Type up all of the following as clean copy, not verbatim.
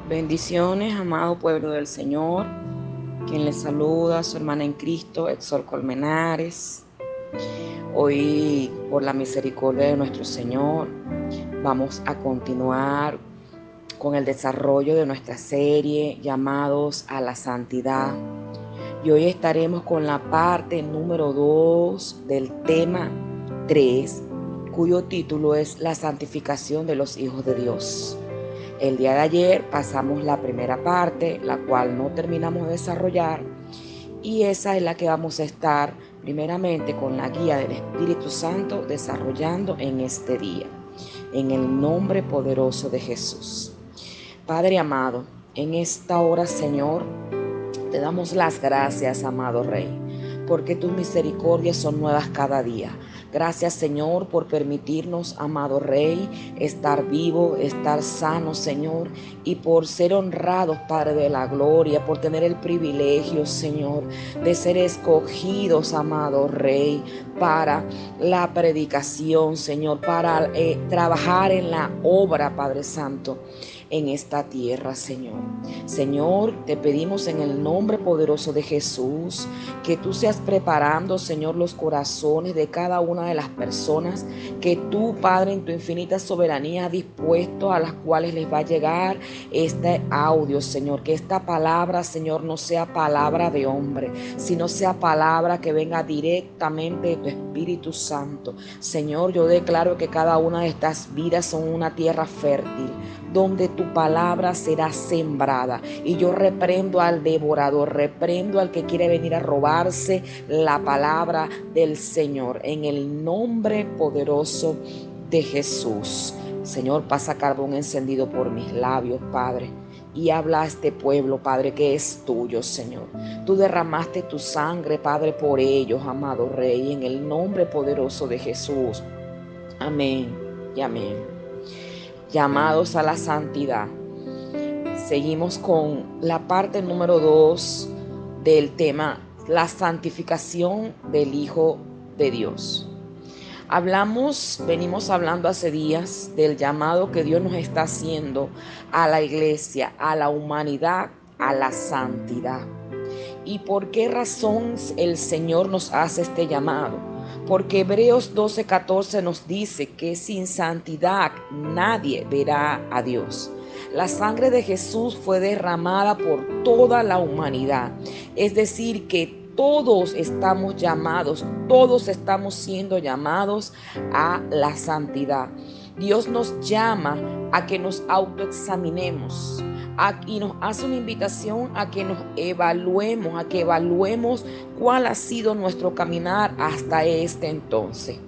Bendiciones, amado pueblo del Señor. Quien les saluda, su hermana en Cristo, Exor Colmenares. Hoy, por la misericordia de nuestro Señor, vamos a continuar con el desarrollo de nuestra serie llamados a la santidad. Y hoy estaremos con la parte número 2 del tema 3, cuyo título es La santificación de los hijos de Dios. El día de ayer pasamos la primera parte, la cual no terminamos de desarrollar, y esa es la que vamos a estar primeramente con la guía del Espíritu Santo desarrollando en este día, en el nombre poderoso de Jesús. Padre amado, en esta hora, Señor, te damos las gracias, amado Rey, porque tus misericordias son nuevas cada día. Gracias, Señor, por permitirnos, amado Rey, estar vivo, estar sano, Señor, y por ser honrados, Padre de la gloria, por tener el privilegio, Señor, de ser escogidos, amado Rey, para la predicación, Señor, para trabajar en la obra, Padre Santo, en esta tierra, Señor. Señor, te pedimos en el nombre poderoso de Jesús que tú seas preparando, Señor, los corazones de cada una de las personas que tú, Padre, en tu infinita soberanía has dispuesto, a las cuales les va a llegar este audio, Señor. Que esta palabra, Señor, no sea palabra de hombre, sino sea palabra que venga directamente de tu Espíritu Santo. Señor, yo declaro que cada una de estas vidas son una tierra fértil, donde tu palabra será sembrada. Y yo reprendo al devorador, reprendo al que quiere venir a robarse la palabra del Señor, en el nombre poderoso de Jesús. Señor, pasa carbón encendido por mis labios, Padre, y habla a este pueblo, Padre, que es tuyo, Señor. Tú derramaste tu sangre, Padre, por ellos, amado Rey, en el nombre poderoso de Jesús. Amén y amén. Llamados a la santidad. Seguimos con la parte número 2 del tema, la santificación del Hijo de Dios. Venimos hablando hace días del llamado que Dios nos está haciendo a la iglesia, a la humanidad, a la santidad. ¿Y por qué razón el Señor nos hace este llamado? Porque Hebreos 12:14 nos dice que sin santidad nadie verá a Dios. La sangre de Jesús fue derramada por toda la humanidad. Es decir, que todos estamos llamados, todos estamos siendo llamados a la santidad. Dios nos llama a que nos autoexaminemos, y nos hace una invitación a que nos evaluemos, a que evaluemos cuál ha sido nuestro caminar hasta este entonces.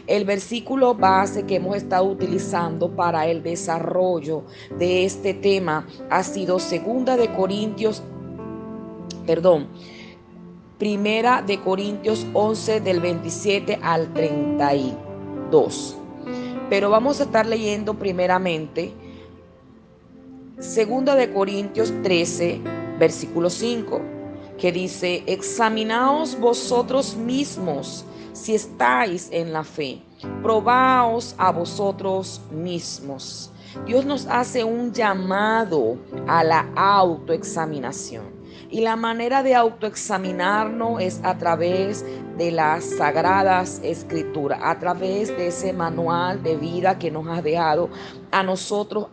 El versículo base que hemos estado utilizando para el desarrollo de este tema ha sido Primera de Corintios 11 del 27 al 32. Pero vamos a estar leyendo primeramente Segunda de Corintios 13, versículo 5, que dice: examinaos vosotros mismos si estáis en la fe, probaos a vosotros mismos. Dios nos hace un llamado a la autoexaminación. Y la manera de autoexaminarnos es a través de las sagradas escrituras, a través de ese manual de vida que nos ha dejado a nosotros,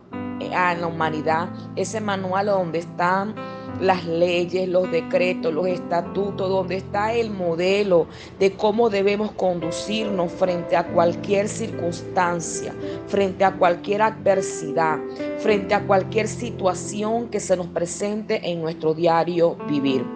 a la humanidad, ese manual donde están las leyes, los decretos, los estatutos, donde está el modelo de cómo debemos conducirnos frente a cualquier circunstancia, frente a cualquier adversidad, frente a cualquier situación que se nos presente en nuestro diario vivir.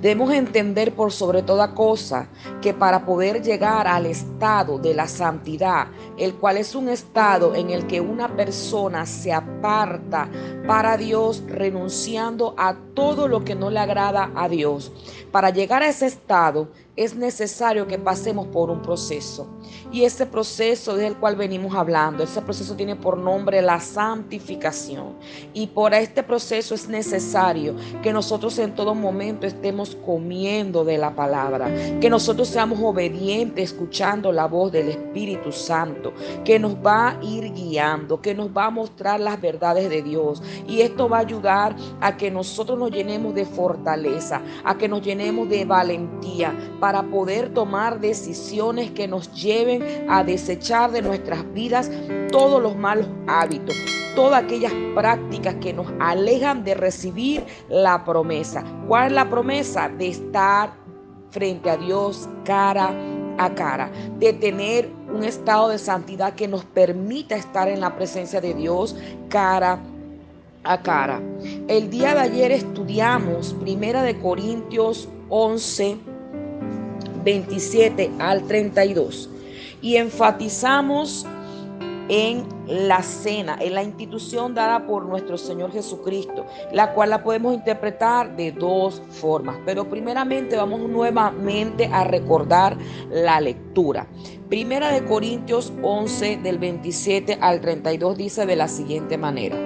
Debemos entender por sobre toda cosa que para poder llegar al estado de la santidad, el cual es un estado en el que una persona se aparta para Dios, renunciando a todo lo que no le agrada a Dios. Para llegar a ese estado es necesario que pasemos por un proceso. Y ese proceso del cual venimos hablando, ese proceso tiene por nombre la santificación. Y por este proceso es necesario que nosotros en todo momento estemos comiendo de la palabra, que nosotros seamos obedientes escuchando la voz del Espíritu Santo, que nos va a ir guiando, que nos va a mostrar las verdades de Dios. Y esto va a ayudar a que nosotros nos llenemos de fortaleza, a que nos llenemos de valentía para poder tomar decisiones que nos lleven a desechar de nuestras vidas todos los malos hábitos, todas aquellas prácticas que nos alejan de recibir la promesa. ¿Cuál es la promesa? De estar frente a Dios cara a cara, de tener un estado de santidad que nos permita estar en la presencia de Dios cara a cara. El día de ayer estudiamos 1 Corintios 11, 27 al 32 y enfatizamos en la cena, en la institución dada por nuestro Señor Jesucristo, la cual la podemos interpretar de dos formas. Pero primeramente vamos nuevamente a recordar la lectura. 1 Corintios 11 del 27 al 32 dice de la siguiente manera: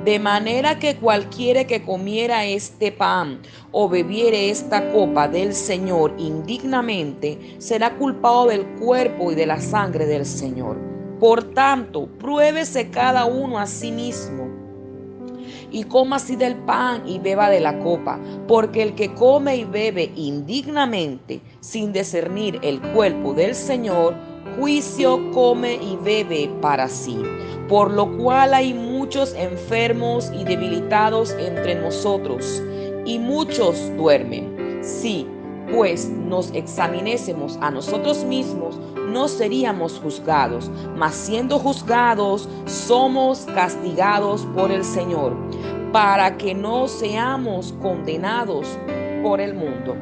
de manera que cualquiera que comiera este pan o bebiere esta copa del Señor indignamente, será culpado del cuerpo y de la sangre del Señor. Por tanto, pruébese cada uno a sí mismo y coma así del pan y beba de la copa, porque el que come y bebe indignamente, sin discernir el cuerpo del Señor, juicio come y bebe para sí. Por lo cual hay muchos enfermos y debilitados entre nosotros, y muchos duermen. Sí, pues nos examinésemos a nosotros mismos, no seríamos juzgados, mas siendo juzgados, somos castigados por el Señor, para que no seamos condenados por el mundo.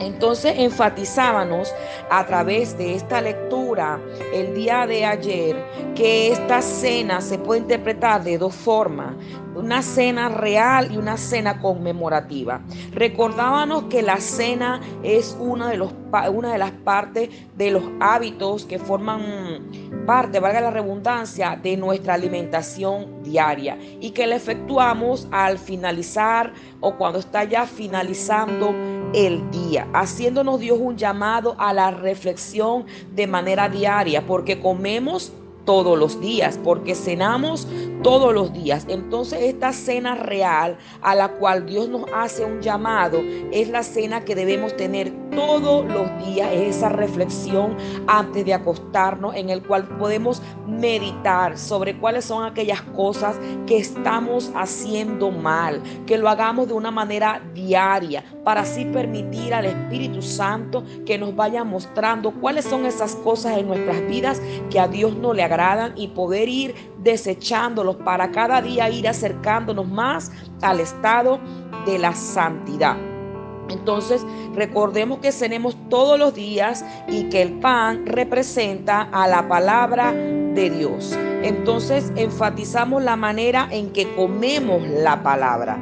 Entonces enfatizábamos a través de esta lectura el día de ayer que esta cena se puede interpretar de dos formas: una cena real y una cena conmemorativa. Recordábamos que la cena es una de las partes de los hábitos que forman parte, valga la redundancia, de nuestra alimentación diaria y que la efectuamos al finalizar o cuando está ya finalizando el día, haciéndonos Dios un llamado a la reflexión de manera diaria, porque comemos todos los días, porque cenamos todos los días. Entonces esta cena real a la cual Dios nos hace un llamado es la cena que debemos tener todos los días, es esa reflexión antes de acostarnos, en el cual podemos meditar sobre cuáles son aquellas cosas que estamos haciendo mal, que lo hagamos de una manera diaria, para así permitir al Espíritu Santo que nos vaya mostrando cuáles son esas cosas en nuestras vidas que a Dios no le agradan, y poder ir desechándolos para cada día ir acercándonos más al estado de la santidad. Entonces, recordemos que cenemos todos los días y que el pan representa a la palabra de Dios. Entonces, enfatizamos la manera en que comemos la palabra,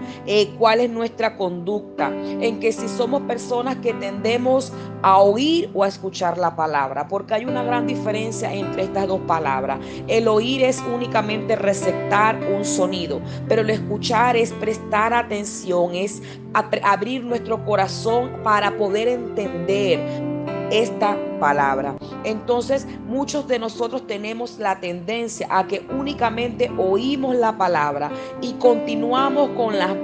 cuál es nuestra conducta, en que si somos personas que tendemos a oír o a escuchar la palabra, porque hay una gran diferencia entre estas dos palabras. El oír es únicamente receptar un sonido, pero el escuchar es prestar atención, es abrir nuestro corazón para poder entender esta palabra. Entonces, muchos de nosotros tenemos la tendencia a que únicamente oímos la palabra y continuamos con la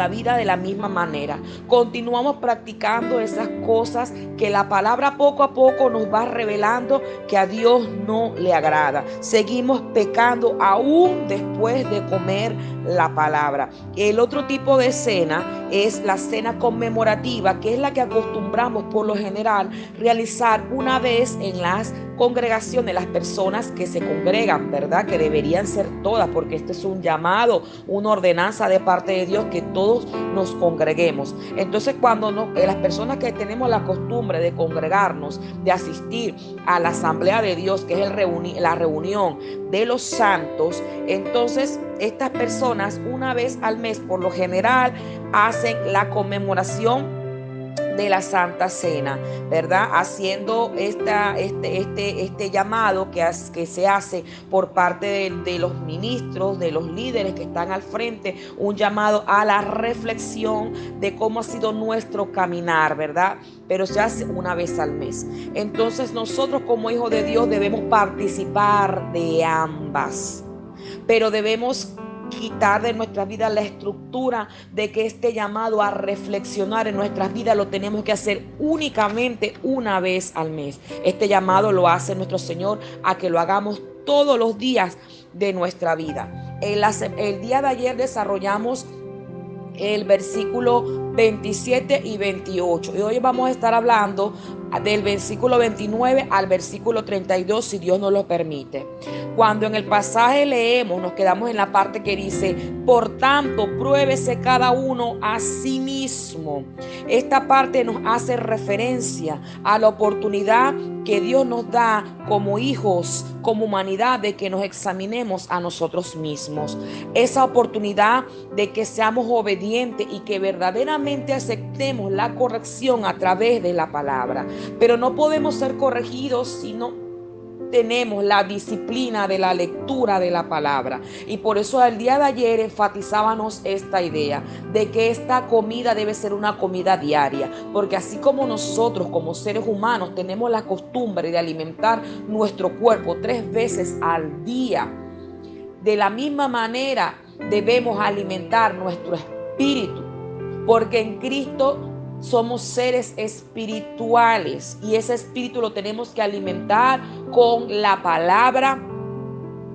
vida de la misma manera. Continuamos practicando esas cosas que la palabra poco a poco nos va revelando que a Dios no le agrada. Seguimos pecando aún después de comer la palabra. El otro tipo de cena es la cena conmemorativa, que es la que acostumbramos por lo general realizar una vez en las congregaciones, las personas que se congregan, ¿verdad? Que deberían ser todas, porque este es un llamado, una ordenanza de parte de Dios, que todos nos congreguemos. Entonces, cuando las personas que tenemos la costumbre de congregarnos, de asistir a la asamblea de Dios, que es la reunión de los santos, entonces estas personas una vez al mes por lo general hacen la conmemoración de la Santa Cena, ¿verdad? Haciendo este llamado que se hace por parte de los ministros, de los líderes que están al frente, un llamado a la reflexión de cómo ha sido nuestro caminar, ¿verdad? Pero se hace una vez al mes. Entonces nosotros como hijos de Dios debemos participar de ambas, pero debemos quitar de nuestras vidas la estructura de que este llamado a reflexionar en nuestras vidas lo tenemos que hacer únicamente una vez al mes. Este llamado lo hace nuestro Señor a que lo hagamos todos los días de nuestra vida. El día de ayer desarrollamos el versículo 27 y 28. Y hoy vamos a estar hablando del versículo 29 al versículo 32, si Dios nos lo permite. Cuando en el pasaje leemos, nos quedamos en la parte que dice: por tanto, pruébese cada uno a sí mismo. Esta parte nos hace referencia a la oportunidad que Dios nos da como hijos, como humanidad, de que nos examinemos a nosotros mismos. Esa oportunidad de que seamos obedientes y que verdaderamente aceptemos la corrección a través de la palabra. Pero no podemos ser corregidos si no tenemos la disciplina de la lectura de la palabra. Y por eso el día de ayer enfatizábamos esta idea de que esta comida debe ser una comida diaria, porque así como nosotros como seres humanos tenemos la costumbre de alimentar nuestro cuerpo 3 veces al día, de la misma manera debemos alimentar nuestro espíritu, porque en Cristo somos seres espirituales y ese espíritu lo tenemos que alimentar con la palabra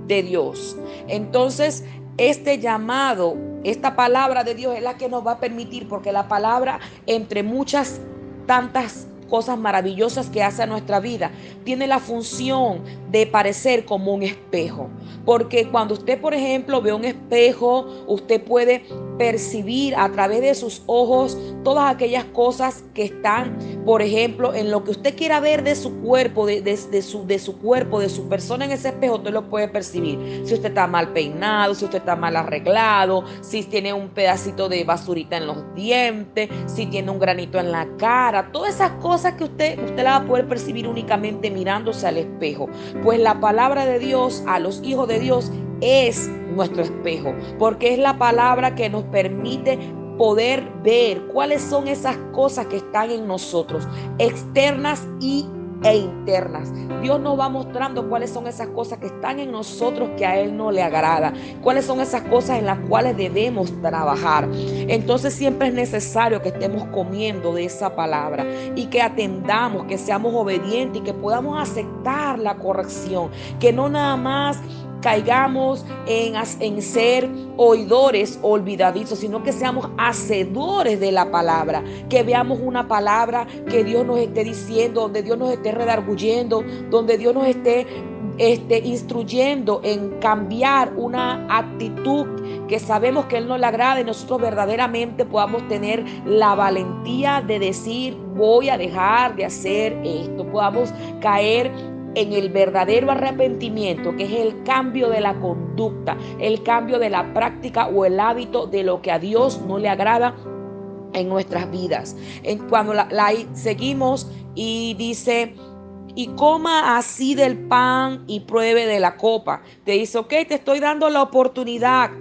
de Dios. Entonces, este llamado, esta palabra de Dios es la que nos va a permitir, porque la palabra, entre muchas tantas cosas maravillosas que hace a nuestra vida, tiene la función de parecer como un espejo. Porque cuando usted, por ejemplo, ve un espejo, usted puede percibir a través de sus ojos todas aquellas cosas que están, por ejemplo, en lo que usted quiera ver de su cuerpo, de su cuerpo, de su persona en ese espejo, usted lo puede percibir. Si usted está mal peinado, si usted está mal arreglado, si tiene un pedacito de basurita en los dientes, si tiene un granito en la cara, todas esas cosas que usted la va a poder percibir únicamente mirándose al espejo. Pues la palabra de Dios a los hijos de Dios es nuestro espejo, porque es la palabra que nos permite poder ver cuáles son esas cosas que están en nosotros, externas e internas. Dios nos va mostrando cuáles son esas cosas que están en nosotros que a Él no le agrada, cuáles son esas cosas en las cuales debemos trabajar. Entonces siempre es necesario que estemos comiendo de esa palabra y que atendamos, que seamos obedientes y que podamos aceptar la corrección, que no nada más caigamos en ser oidores olvidadizos, sino que seamos hacedores de la palabra, que veamos una palabra que Dios nos esté diciendo, donde Dios nos esté redarguyendo, donde Dios nos esté instruyendo en cambiar una actitud que sabemos que Él no le agrada, y nosotros verdaderamente podamos tener la valentía de decir: voy a dejar de hacer esto. Podamos caer en el verdadero arrepentimiento, que es el cambio de la conducta, el cambio de la práctica o el hábito de lo que a Dios no le agrada en nuestras vidas. Cuando seguimos y dice: y coma así del pan y pruebe de la copa. Te dice: ok, te estoy dando la oportunidad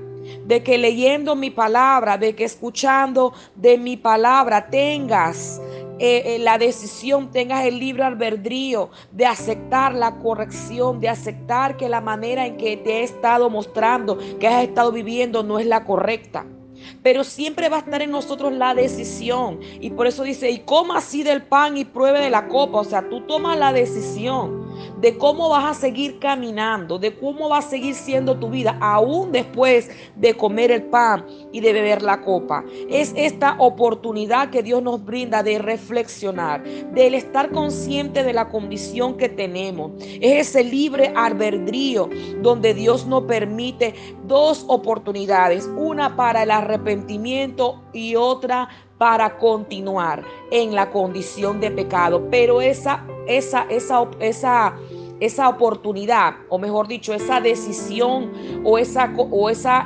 de que leyendo mi palabra, de que escuchando de mi palabra tengas la decisión, tengas el libre albedrío de aceptar la corrección, de aceptar que la manera en que te he estado mostrando, que has estado viviendo, no es la correcta. Pero siempre va a estar en nosotros la decisión. Y por eso dice: y coma así del pan y pruebe de la copa. O sea, tú tomas la decisión de cómo vas a seguir caminando, de cómo va a seguir siendo tu vida, aún después de comer el pan y de beber la copa. Es esta oportunidad que Dios nos brinda de reflexionar, del estar consciente de la condición que tenemos. Es ese libre albedrío donde Dios nos permite 2 oportunidades, una para el arrepentimiento y otra para continuar en la condición de pecado. Pero esa esa oportunidad, o mejor dicho, esa decisión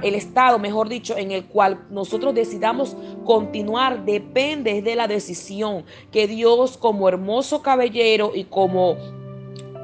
el estado, mejor dicho, en el cual nosotros decidamos continuar, depende de la decisión que Dios, como hermoso caballero y como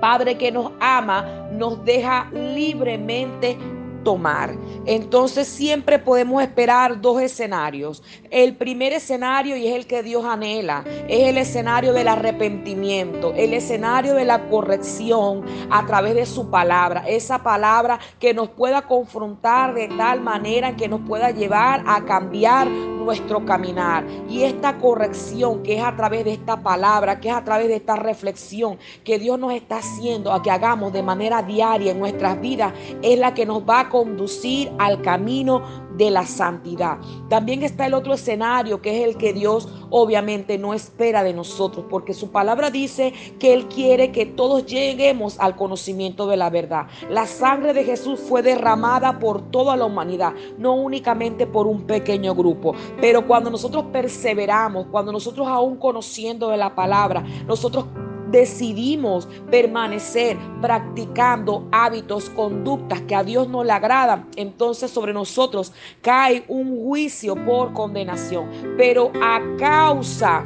Padre que nos ama, nos deja libremente tomar. Entonces siempre podemos esperar dos escenarios. El primer escenario, y es el que Dios anhela, es el escenario del arrepentimiento, el escenario de la corrección a través de su palabra, esa palabra que nos pueda confrontar de tal manera que nos pueda llevar a cambiar nuestro caminar. Y esta corrección que es a través de esta palabra, que es a través de esta reflexión que Dios nos está haciendo a que hagamos de manera diaria en nuestras vidas, es la que nos va a conducir al camino de la santidad. También está el otro escenario, que es el que Dios obviamente no espera de nosotros, porque su palabra dice que Él quiere que todos lleguemos al conocimiento de la verdad. La sangre de Jesús fue derramada por toda la humanidad, no únicamente por un pequeño grupo. Pero cuando nosotros perseveramos, cuando nosotros aún conociendo de la palabra, nosotros decidimos permanecer practicando hábitos, conductas que a Dios no le agradan, entonces sobre nosotros cae un juicio por condenación, pero a causa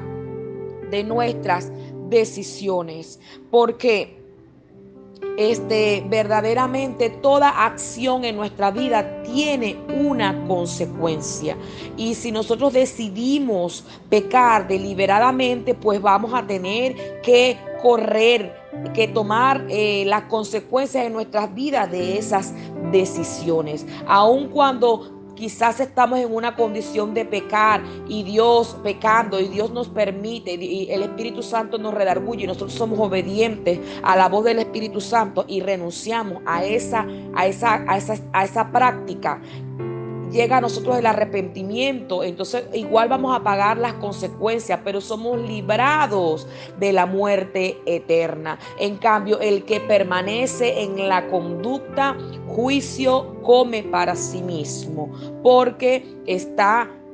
de nuestras decisiones, porque verdaderamente toda acción en nuestra vida tiene una consecuencia. Y si nosotros decidimos pecar deliberadamente, pues vamos a tener que que tomar las consecuencias en nuestras vidas de esas decisiones. Aun cuando quizás estamos en una condición de pecar y Dios pecando y Dios nos permite y el Espíritu Santo nos redarguye y nosotros somos obedientes a la voz del Espíritu Santo y renunciamos a esa práctica, llega a nosotros el arrepentimiento, entonces igual vamos a pagar las consecuencias, pero somos librados de la muerte eterna. En cambio, el que permanece en la conducta, juicio come para sí mismo, porque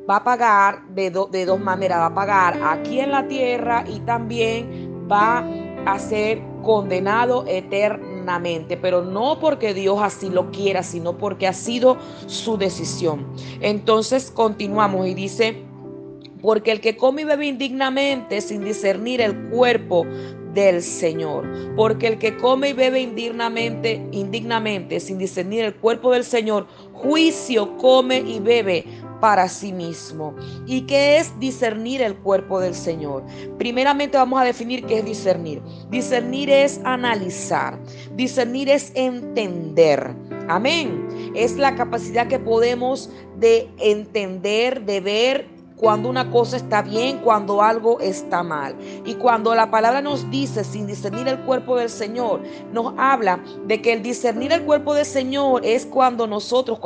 va a pagar de dos maneras, va a pagar aquí en la tierra y también va a ser condenado eternamente, pero no porque Dios así lo quiera, sino porque ha sido su decisión. Entonces continuamos y dice: porque el que come y bebe indignamente sin discernir el cuerpo del Señor, porque el que come y bebe indignamente sin discernir el cuerpo del Señor, juicio come y bebe para sí mismo. ¿Y qué es discernir el cuerpo del Señor? Primeramente vamos a definir qué es discernir. Discernir es analizar, discernir es entender. Amén. Es la capacidad que podemos de entender, de ver cuando una cosa está bien, cuando algo está mal. Y cuando la palabra nos dice sin discernir el cuerpo del Señor, nos habla de que el discernir el cuerpo del Señor es cuando nosotros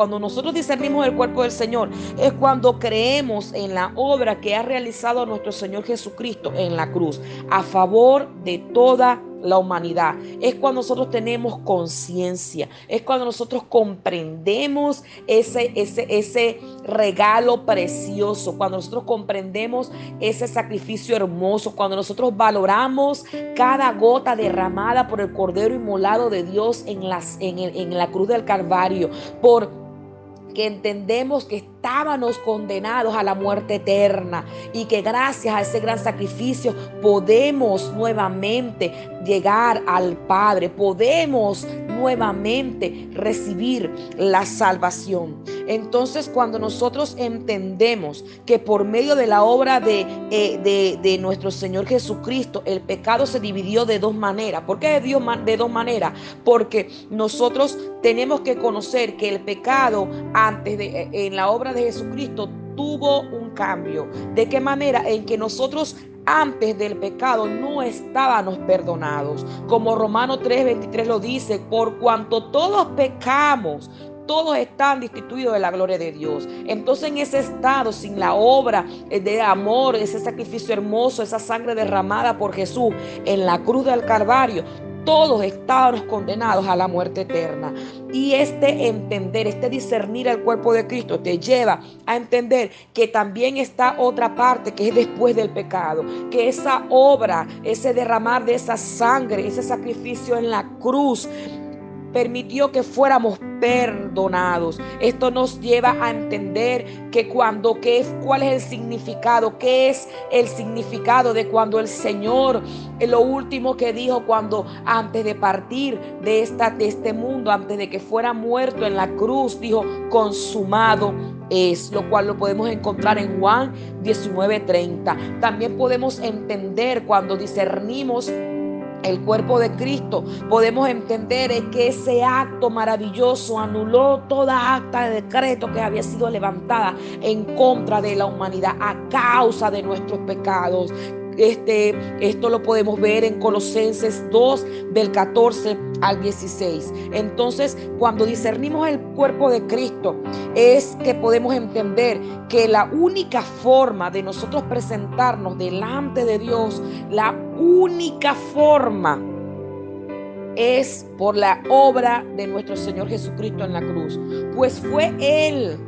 discernimos el cuerpo del Señor, es cuando creemos en la obra que ha realizado nuestro Señor Jesucristo en la cruz a favor de toda la humanidad. Es cuando nosotros tenemos conciencia, es cuando nosotros comprendemos ese regalo precioso, cuando nosotros comprendemos ese sacrificio hermoso, cuando nosotros valoramos cada gota derramada por el Cordero inmolado de Dios en la cruz del Calvario, que entendemos que estábamos condenados a la muerte eterna y que gracias a ese gran sacrificio podemos nuevamente llegar al Padre, podemos nuevamente recibir la salvación. Entonces, cuando nosotros entendemos que por medio de la obra de nuestro Señor Jesucristo, el pecado se dividió de dos maneras. ¿Por qué de dos maneras? Porque nosotros tenemos que conocer que el pecado en la obra de Jesucristo tuvo un cambio. ¿De qué manera? En que nosotros antes del pecado no estábamos perdonados. Como Romanos 3:23 lo dice: por cuanto todos pecamos, todos están destituidos de la gloria de Dios. Entonces, en ese estado, sin la obra de amor, ese sacrificio hermoso, esa sangre derramada por Jesús en la cruz del Calvario, todos estábamos condenados a la muerte eterna. Y entender, discernir el cuerpo de Cristo te lleva a entender que también está otra parte que es después del pecado, que esa obra, ese derramar de esa sangre, ese sacrificio en la cruz permitió que fuéramos perdonados. Esto nos lleva a entender cuál es el significado, qué es el significado de cuando el Señor, lo último que dijo cuando antes de partir de este mundo, antes de que fuera muerto en la cruz, dijo: consumado es, lo cual lo podemos encontrar en Juan 19:30. También podemos entender cuando discernimos el cuerpo de Cristo, podemos entender que ese acto maravilloso anuló toda acta de decreto que había sido levantada en contra de la humanidad a causa de nuestros pecados. Esto lo podemos ver en Colosenses 2 del 14 al 16. Entonces, cuando discernimos el cuerpo de Cristo, es que podemos entender que la única forma de nosotros presentarnos delante de Dios, la única forma es por la obra de nuestro Señor Jesucristo en la cruz. Pues fue Él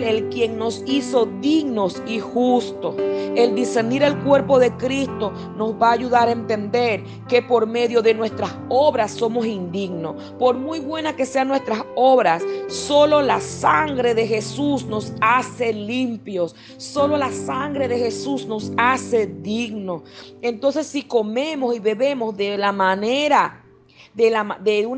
el quien nos hizo dignos y justos. El discernir el cuerpo de Cristo nos va a ayudar a entender que por medio de nuestras obras somos indignos. Por muy buenas que sean nuestras obras, solo la sangre de Jesús nos hace limpios. Solo la sangre de Jesús nos hace dignos. Entonces, si comemos y bebemos de una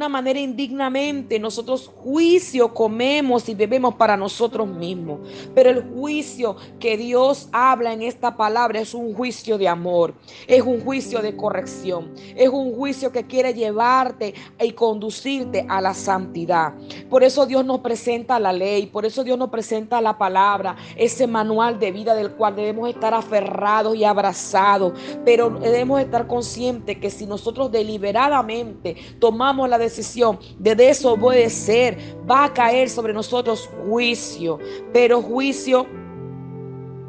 manera indignamente, nosotros juicio comemos y bebemos para nosotros mismos. Pero el juicio que Dios habla en esta palabra es un juicio de amor, es un juicio de corrección, es un juicio que quiere llevarte y conducirte a la santidad. Por eso Dios nos presenta la ley, por eso Dios nos presenta la palabra, ese manual de vida del cual debemos estar aferrados y abrazados. Pero debemos estar conscientes que si nosotros deliberadamente tomamos la decisión de desobedecer, va a caer sobre nosotros juicio, pero juicio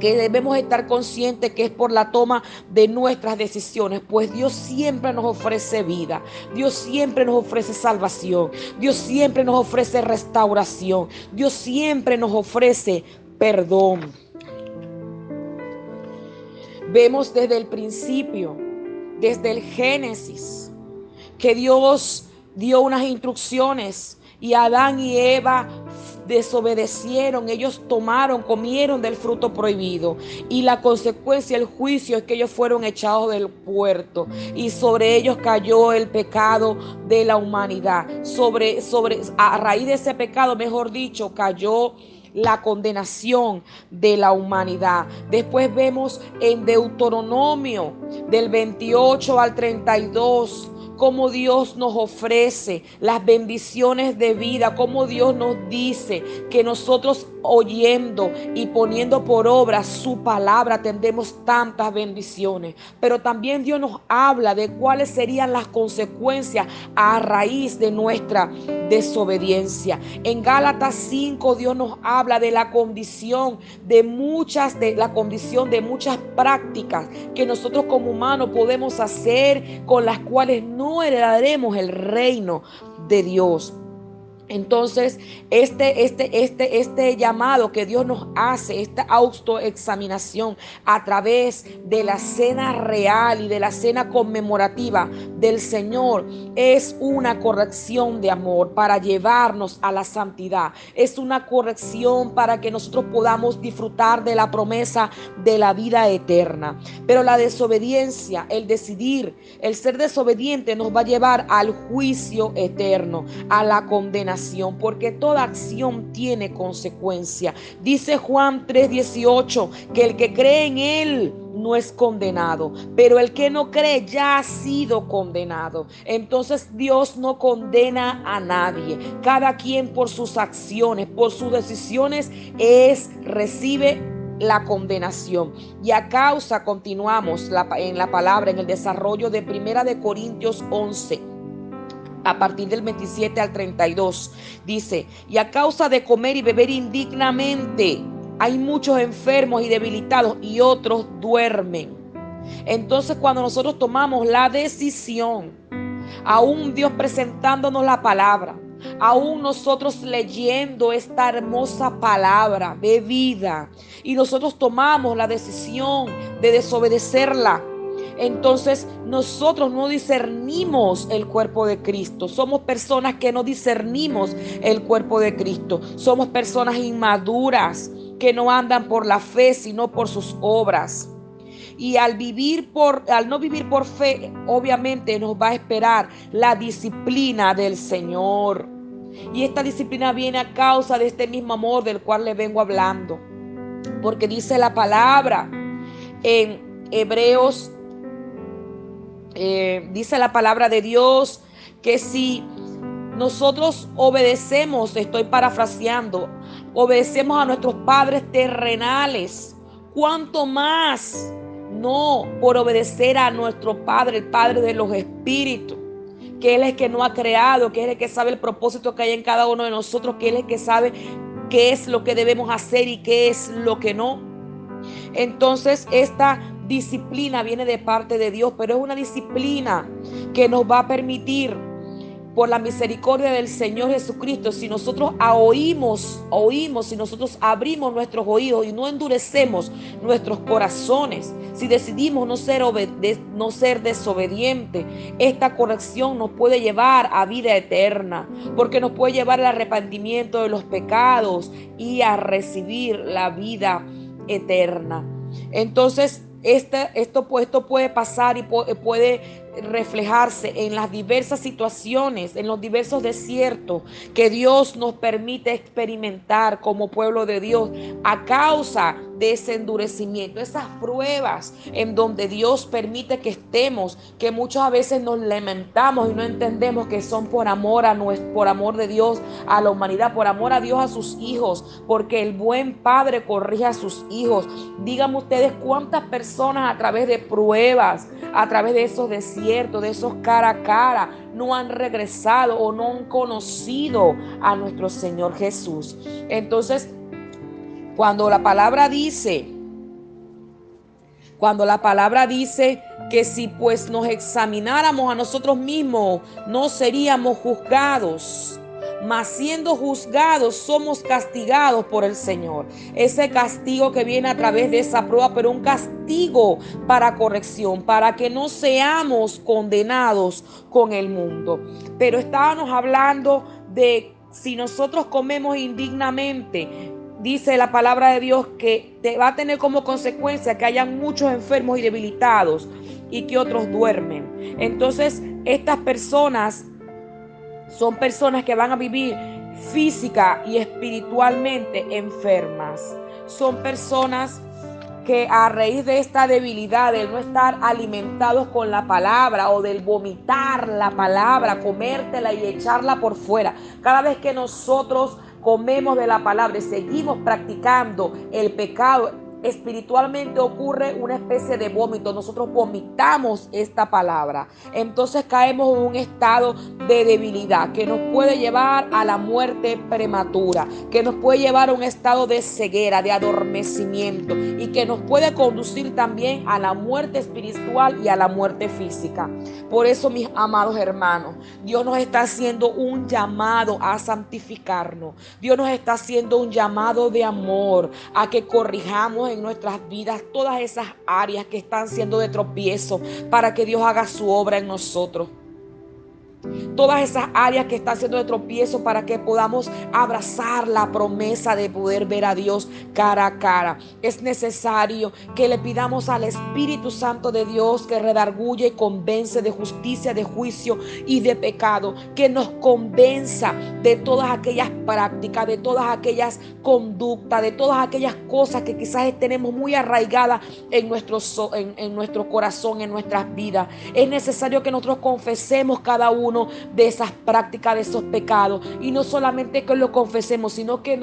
que debemos estar conscientes que es por la toma de nuestras decisiones, pues Dios siempre nos ofrece vida, Dios siempre nos ofrece salvación, Dios siempre nos ofrece restauración, Dios siempre nos ofrece perdón. Vemos desde el principio, desde el Génesis, que Dios dio unas instrucciones y Adán y Eva desobedecieron. Ellos comieron del fruto prohibido, y la consecuencia, el juicio, es que ellos fueron echados del huerto y sobre ellos cayó el pecado de la humanidad. A raíz de ese pecado, mejor dicho, cayó la condenación de la humanidad. Después vemos en Deuteronomio del 28 al 32 cómo Dios nos ofrece las bendiciones de vida, cómo Dios nos dice que nosotros, oyendo y poniendo por obra su palabra, tendremos tantas bendiciones. Pero también Dios nos habla de cuáles serían las consecuencias a raíz de nuestra desobediencia. En Gálatas 5 Dios nos habla de la condición de muchas prácticas que nosotros como humanos podemos hacer, con las cuales no heredaremos el reino de Dios. Entonces, este llamado que Dios nos hace, esta autoexaminación a través de la cena real y de la cena conmemorativa del Señor, es una corrección de amor para llevarnos a la santidad. Es una corrección para que nosotros podamos disfrutar de la promesa de la vida eterna. Pero la desobediencia, el ser desobediente, nos va a llevar al juicio eterno, a la condenación, porque toda acción tiene consecuencia. Dice Juan 3:18 que el que cree en Él no es condenado, pero el que no cree ya ha sido condenado. Entonces Dios no condena a nadie. Cada quien por sus acciones, por sus decisiones, recibe la condenación. Y a causa, continuamos en la palabra, en el desarrollo de 1 Corintios 11. A partir del 27 al 32, dice: y a causa de comer y beber indignamente, hay muchos enfermos y debilitados, y otros duermen. Entonces, cuando nosotros tomamos la decisión aún Dios presentándonos la palabra, aún nosotros leyendo esta hermosa palabra de vida y nosotros tomamos la decisión de desobedecerla, entonces nosotros no discernimos el cuerpo de Cristo. Somos personas que no discernimos el cuerpo de Cristo. Somos personas inmaduras que no andan por la fe, sino por sus obras. Y al no vivir por fe, obviamente nos va a esperar la disciplina del Señor. Y esta disciplina viene a causa de este mismo amor del cual le vengo hablando. Porque dice la palabra en Hebreos, dice la palabra de Dios que si nosotros obedecemos, estoy parafraseando, obedecemos a nuestros padres terrenales, ¿cuánto más no por obedecer a nuestro Padre, el Padre de los Espíritus? Que Él es el que nos ha creado, que Él es el que sabe el propósito que hay en cada uno de nosotros, que Él es el que sabe qué es lo que debemos hacer y qué es lo que no. Entonces esta disciplina viene de parte de Dios, pero es una disciplina que nos va a permitir, por la misericordia del Señor Jesucristo, si nosotros oímos, si nosotros abrimos nuestros oídos y no endurecemos nuestros corazones, si decidimos no ser desobedientes, esta corrección nos puede llevar a vida eterna, porque nos puede llevar al arrepentimiento de los pecados y a recibir la vida eterna. Entonces, esto puede pasar y puede reflejarse en las diversas situaciones, en los diversos desiertos que Dios nos permite experimentar como pueblo de Dios a causa de ese endurecimiento, esas pruebas en donde Dios permite que estemos, que muchas veces nos lamentamos y no entendemos que son por amor de Dios a la humanidad, por amor a Dios a sus hijos, porque el buen padre corrige a sus hijos. Díganme ustedes cuántas personas a través de pruebas, a través de esos desiertos, de esos cara a cara, no han regresado o no han conocido a nuestro Señor Jesús. Entonces, cuando la palabra dice que si pues nos examináramos a nosotros mismos, no seríamos juzgados, mas siendo juzgados somos castigados por el Señor. Ese castigo que viene a través de esa prueba, pero un castigo para corrección, para que no seamos condenados con el mundo. Pero estábamos hablando de si nosotros comemos indignamente, dice la palabra de Dios que te va a tener como consecuencia que hayan muchos enfermos y debilitados y que otros duermen. Entonces, estas personas son personas que van a vivir física y espiritualmente enfermas. Son personas que a raíz de esta debilidad, de no estar alimentados con la palabra o del vomitar la palabra, comértela y echarla por fuera. Cada vez que nosotros comemos de la palabra y seguimos practicando el pecado, espiritualmente ocurre una especie de vómito. Nosotros vomitamos esta palabra. Entonces caemos en un estado de debilidad que nos puede llevar a la muerte prematura, que nos puede llevar a un estado de ceguera, de adormecimiento y que nos puede conducir también a la muerte espiritual y a la muerte física. Por eso, mis amados hermanos, Dios nos está haciendo un llamado a santificarnos. Dios nos está haciendo un llamado de amor a que corrijamos en nuestras vidas todas esas áreas que están siendo de tropiezo para que Dios haga su obra en nosotros. Todas esas áreas que están siendo de tropiezo para que podamos abrazar la promesa de poder ver a Dios cara a cara. Es necesario que le pidamos al Espíritu Santo de Dios que redarguye y convence de justicia, de juicio y de pecado, que nos convenza de todas aquellas prácticas, de todas aquellas conductas, de todas aquellas cosas que quizás tenemos muy arraigadas en nuestro corazón, en nuestras vidas. Es necesario que nosotros confesemos cada uno de esas prácticas, de esos pecados, y no solamente que lo confesemos, sino que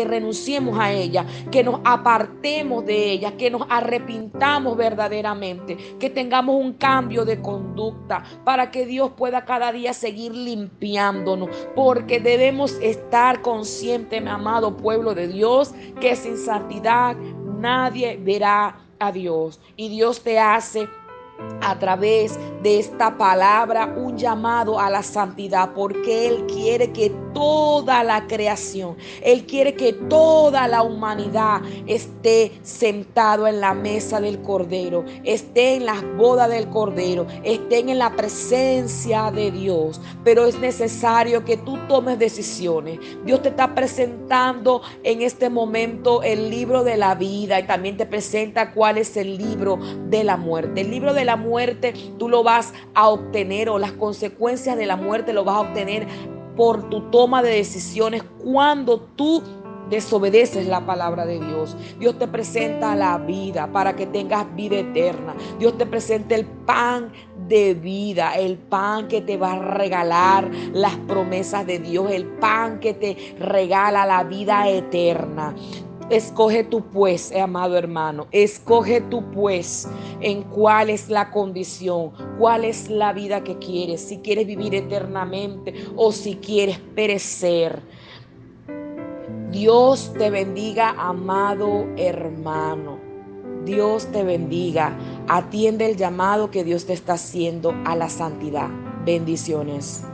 renunciemos a ella, que nos apartemos de ella, que nos arrepintamos verdaderamente, que tengamos un cambio de conducta para que Dios pueda cada día seguir limpiándonos, porque debemos estar conscientes, mi amado pueblo de Dios, que sin santidad nadie verá a Dios, y Dios te hace a través de esta palabra un llamado a la santidad, porque Él quiere que toda la creación, Él quiere que toda la humanidad esté sentado en la mesa del Cordero, esté en las bodas del Cordero, estén en la presencia de Dios. Pero es necesario que tú tomes decisiones. Dios te está presentando en este momento el libro de la vida y también te presenta cuál es el libro de la muerte. El libro de la muerte tú lo vas a obtener, o las consecuencias de la muerte lo vas a obtener por tu toma de decisiones cuando tú desobedeces la palabra de Dios. Dios te presenta la vida para que tengas vida eterna. Dios te presenta el pan de vida, el pan que te va a regalar las promesas de Dios, el pan que te regala la vida eterna. Escoge tú pues, amado hermano, escoge tú pues en cuál es la condición, cuál es la vida que quieres, si quieres vivir eternamente o si quieres perecer. Dios te bendiga, amado hermano. Dios te bendiga. Atiende el llamado que Dios te está haciendo a la santidad. Bendiciones.